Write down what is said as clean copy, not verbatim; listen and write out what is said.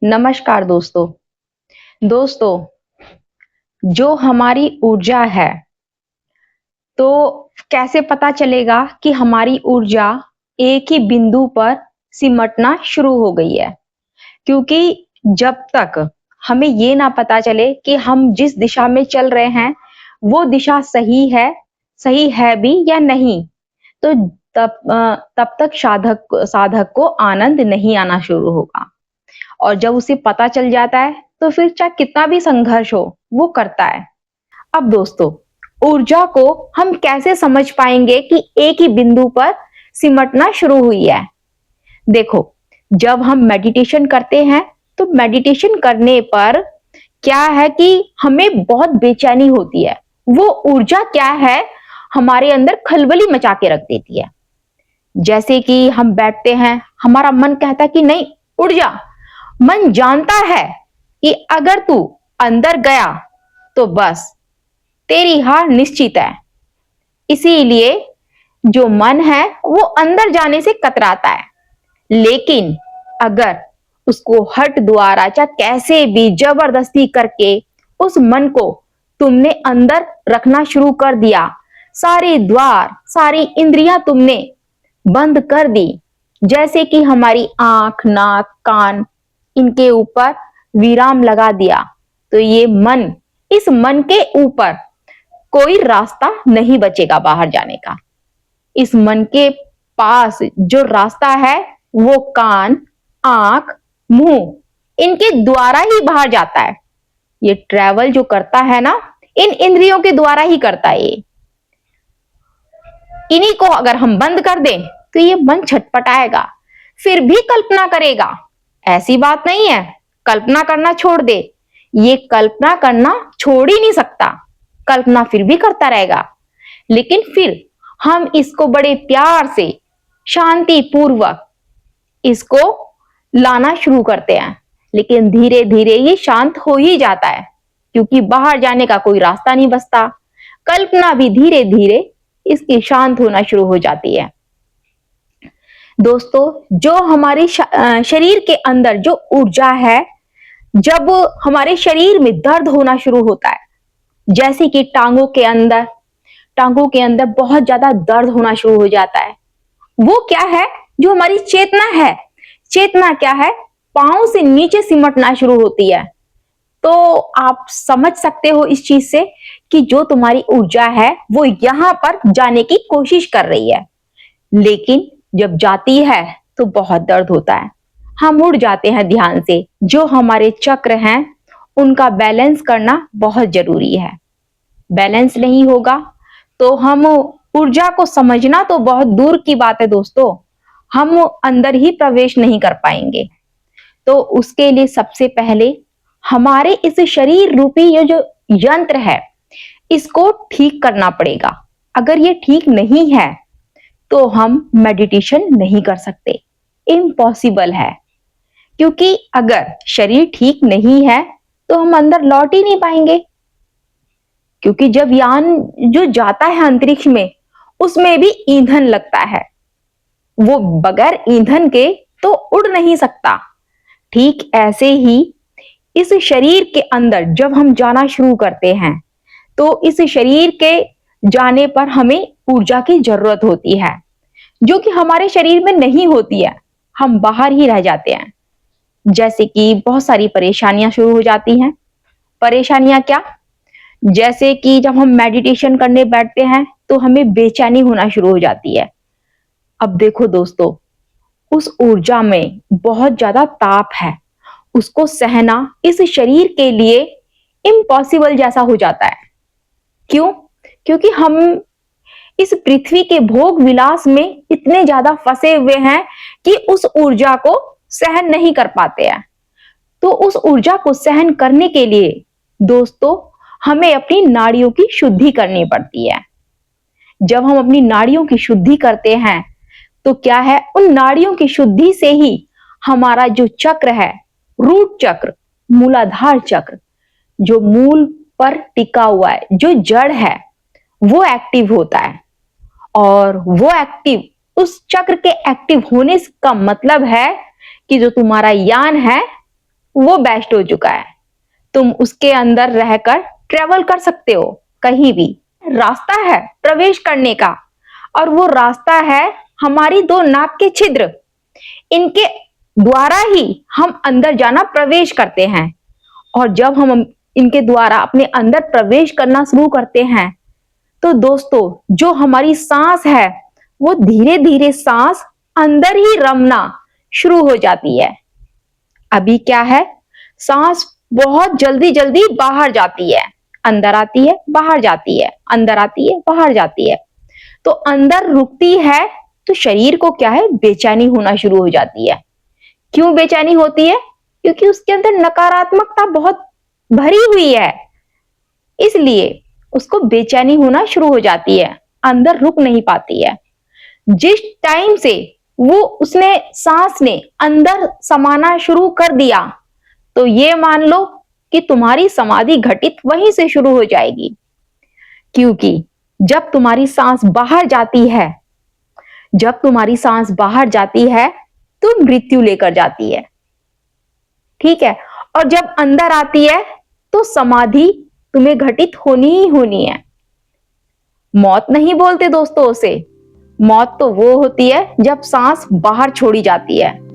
नमस्कार दोस्तों। दोस्तों, जो हमारी ऊर्जा है, तो कैसे पता चलेगा कि हमारी ऊर्जा एक ही बिंदु पर सिमटना शुरू हो गई है? क्योंकि जब तक हमें ये ना पता चले कि हम जिस दिशा में चल रहे हैं, वो दिशा सही है भी या नहीं, तो तब तक साधक को आनंद नहीं आना शुरू होगा। और जब उसे पता चल जाता है, तो फिर चाहे कितना भी संघर्ष हो, वो करता है। अब दोस्तों, ऊर्जा को हम कैसे समझ पाएंगे कि एक ही बिंदु पर सिमटना शुरू हुई है? देखो, जब हम मेडिटेशन करते हैं, तो मेडिटेशन करने पर क्या है कि हमें बहुत बेचैनी होती है। वो ऊर्जा क्या है, हमारे अंदर खलबली मचा के रख देती है। जैसे कि हम बैठते हैं, हमारा मन कहता है कि नहीं, उठ जा। मन जानता है कि अगर तू अंदर गया तो बस तेरी हार निश्चित है। इसीलिए जो मन है वो अंदर जाने से कतराता है। लेकिन अगर उसको हट द्वारा चाहे कैसे भी जबरदस्ती करके उस मन को तुमने अंदर रखना शुरू कर दिया, सारे द्वार, सारी इंद्रियां तुमने बंद कर दी, जैसे कि हमारी आंख, नाक, कान, इनके ऊपर विराम लगा दिया, तो इस मन के ऊपर कोई रास्ता नहीं बचेगा बाहर जाने का। इस मन के पास जो रास्ता है वो कान, आंख, मुंह, इनके द्वारा ही बाहर जाता है। ये ट्रैवल जो करता है ना, इन इंद्रियों के द्वारा ही करता है। इन्हीं को अगर हम बंद कर दें तो ये मन छटपटाएगा, फिर भी कल्पना करेगा। ऐसी बात नहीं है कल्पना करना छोड़ दे, ये कल्पना करना छोड़ ही नहीं सकता, कल्पना फिर भी करता रहेगा। लेकिन फिर हम इसको बड़े प्यार से, शांति पूर्वक इसको लाना शुरू करते हैं, लेकिन धीरे धीरे ये शांत हो ही जाता है, क्योंकि बाहर जाने का कोई रास्ता नहीं बचता। कल्पना भी धीरे धीरे इसकी शांत होना शुरू हो जाती है। दोस्तों, जो हमारे शरीर के अंदर जो ऊर्जा है, जब हमारे शरीर में दर्द होना शुरू होता है, जैसे कि टांगों के अंदर बहुत ज्यादा दर्द होना शुरू हो जाता है, वो क्या है? जो हमारी चेतना है। चेतना क्या है? पांव से नीचे सिमटना शुरू होती है। तो आप समझ सकते हो इस चीज से कि जो तुम्हारी ऊर्जा है वो यहां पर जाने की कोशिश कर रही है, लेकिन जब जाती है तो बहुत दर्द होता है। हम उड़ जाते हैं ध्यान से। जो हमारे चक्र हैं उनका बैलेंस करना बहुत जरूरी है। बैलेंस नहीं होगा तो हम ऊर्जा को समझना तो बहुत दूर की बात है दोस्तों, हम अंदर ही प्रवेश नहीं कर पाएंगे। तो उसके लिए सबसे पहले हमारे इस शरीर रूपी ये जो यंत्र है, इसको ठीक करना पड़ेगा। अगर ये ठीक नहीं है तो हम मेडिटेशन नहीं कर सकते, इम्पॉसिबल है। क्योंकि अगर शरीर ठीक नहीं है तो हम अंदर लौट ही नहीं पाएंगे। क्योंकि जब यान जो जाता है अंतरिक्ष में, उसमें भी ईंधन लगता है, वो बगैर ईंधन के तो उड़ नहीं सकता। ठीक ऐसे ही इस शरीर के अंदर जब हम जाना शुरू करते हैं, तो इस शरीर के जाने पर हमें ऊर्जा की जरूरत होती है, जो कि हमारे शरीर में नहीं होती है। हम बाहर ही रह जाते हैं। जैसे कि बहुत सारी परेशानियां शुरू हो जाती हैं। परेशानियां क्या? जैसे कि जब हम मेडिटेशन करने बैठते हैं तो हमें बेचैनी होना शुरू हो जाती है। अब देखो दोस्तों, उस ऊर्जा में बहुत ज्यादा ताप है, उसको सहना इस शरीर के लिए इम्पॉसिबल जैसा हो जाता है। क्यों? क्योंकि हम इस पृथ्वी के भोग विलास में इतने ज्यादा फंसे हुए हैं कि उस ऊर्जा को सहन नहीं कर पाते हैं। तो उस ऊर्जा को सहन करने के लिए दोस्तों, हमें अपनी नाड़ियों की शुद्धि करनी पड़ती है। जब हम अपनी नाड़ियों की शुद्धि करते हैं तो क्या है, उन नाड़ियों की शुद्धि से ही हमारा जो चक्र है, रूट चक्र, मूलाधार चक्र, जो मूल पर टिका हुआ है, जो जड़ है, वो एक्टिव होता है। और वो एक्टिव, उस चक्र के एक्टिव होने का मतलब है कि जो तुम्हारा यान है वो बेस्ट हो चुका है। तुम उसके अंदर रहकर ट्रेवल कर सकते हो कहीं भी। रास्ता है प्रवेश करने का, और वो रास्ता है हमारी दो नाक के छिद्र। इनके द्वारा ही हम अंदर जाना प्रवेश करते हैं। और जब हम इनके द्वारा अपने अंदर प्रवेश करना शुरू करते हैं, तो दोस्तों जो हमारी सांस है वो धीरे धीरे सांस अंदर ही रमना शुरू हो जाती है। अभी क्या है, सांस बहुत जल्दी जल्दी बाहर जाती है, अंदर आती है, बाहर जाती है, अंदर आती है, बाहर जाती है। तो अंदर रुकती है तो शरीर को क्या है, बेचैनी होना शुरू हो जाती है। क्यों बेचैनी होती है? क्योंकि उसके अंदर नकारात्मकता बहुत भरी हुई है, इसलिए उसको बेचैनी होना शुरू हो जाती है, अंदर रुक नहीं पाती है। जिस टाइम से वो उसने सांस ने अंदर समाना शुरू कर दिया, तो ये मान लो कि तुम्हारी समाधि घटित वहीं से शुरू हो जाएगी। क्योंकि जब तुम्हारी सांस बाहर जाती है, जब तुम्हारी सांस बाहर जाती है तो मृत्यु लेकर जाती है, ठीक है। और जब अंदर आती है तो समाधि तुम्हें घटित होनी ही होनी है। मौत नहीं बोलते दोस्तों उसे, मौत तो वो होती है जब सांस बाहर छोड़ी जाती है।